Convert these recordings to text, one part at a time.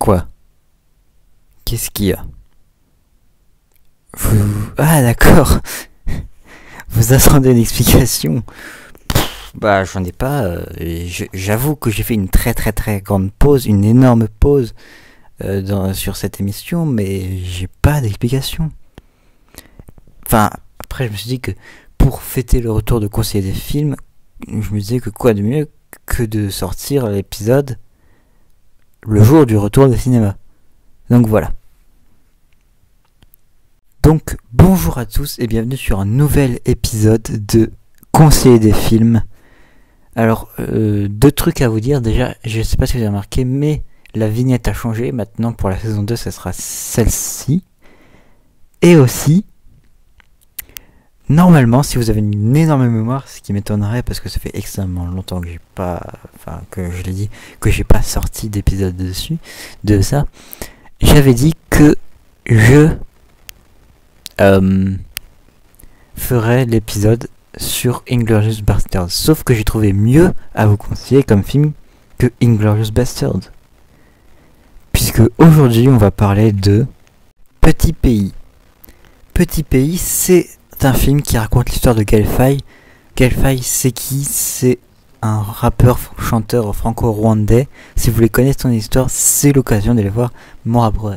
Quoi? Qu'est-ce qu'il y a? Ah d'accord. Vous attendez une explication? Bah j'en ai pas. J'avoue que j'ai fait une très grande pause, une énorme pause sur cette émission, mais j'ai pas d'explication. Enfin, après je me suis dit que pour fêter le retour de conseiller des films, je me disais que quoi de mieux que de sortir l'épisode le jour du retour des cinémas. Donc voilà. Donc bonjour à tous et bienvenue sur un nouvel épisode de Conseiller des films. Alors deux trucs à vous dire. Déjà, je sais pas si vous avez remarqué, mais la vignette a changé. Maintenant pour la saison 2 ça sera celle-ci. Et aussi, normalement si vous avez une énorme mémoire, ce qui m'étonnerait parce que ça fait extrêmement longtemps que j'ai pas, enfin que je l'ai dit, que j'ai pas sorti d'épisode dessus, de ça, j'avais dit que je ferai l'épisode sur Inglourious Basterds. Sauf que j'ai trouvé mieux à vous conseiller comme film que Inglourious Basterds. Puisque aujourd'hui on va parler de Petit Pays. Petit Pays, c'est un film qui raconte l'histoire de Gaël Faye. Gaël Faye, c'est qui? C'est un rappeur, chanteur franco-rwandais. Si vous voulez connaître son histoire, c'est l'occasion d'aller voir mon rapport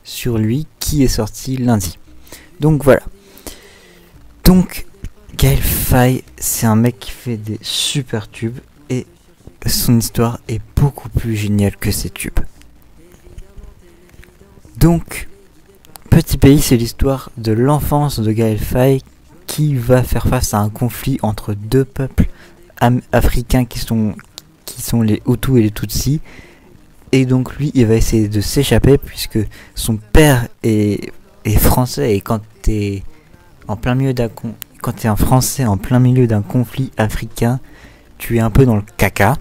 sur lui qui est sorti lundi. Donc voilà. Donc Gaël Faye, c'est un mec qui fait des super tubes et son histoire est beaucoup plus géniale que ses tubes. Donc Petit Pays, c'est l'histoire de l'enfance de Gaël Faye qui va faire face à un conflit entre deux peuples africains qui sont les Hutus et les Tutsis. Et donc lui, il va essayer de s'échapper puisque son père est français, et quand t'es en plein milieu quand t'es un Français en plein milieu d'un conflit africain, tu es un peu dans le caca,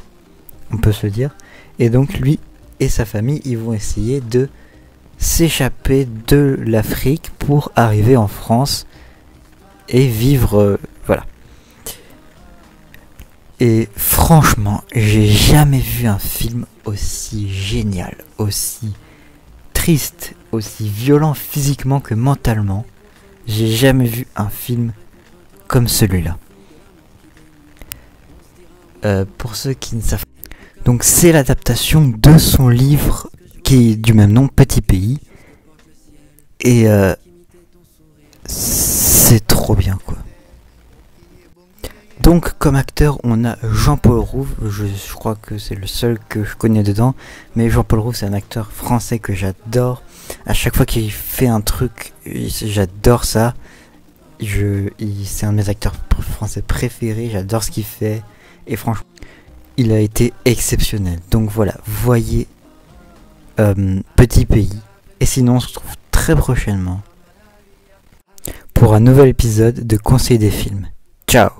on peut se le dire. Et donc lui et sa famille, ils vont essayer de s'échapper de l'Afrique pour arriver en France et vivre, voilà. Et franchement, j'ai jamais vu un film aussi génial, aussi triste, aussi violent physiquement que mentalement. J'ai jamais vu un film comme celui-là. Pour ceux qui ne savent pas, donc c'est l'adaptation de son livre qui est du même nom, Petit Pays. Et c'est trop bien quoi. Donc comme acteur on a Jean-Paul Rouve, je crois que c'est le seul que je connais dedans, mais Jean-Paul Rouve c'est un acteur français que j'adore. À chaque fois qu'il fait un truc, j'adore ça. C'est un de mes acteurs français préférés, j'adore ce qu'il fait, et franchement il a été exceptionnel. Donc voilà, voyez Petit Pays, et sinon on se retrouve très prochainement pour un nouvel épisode de Conseil des films. Ciao.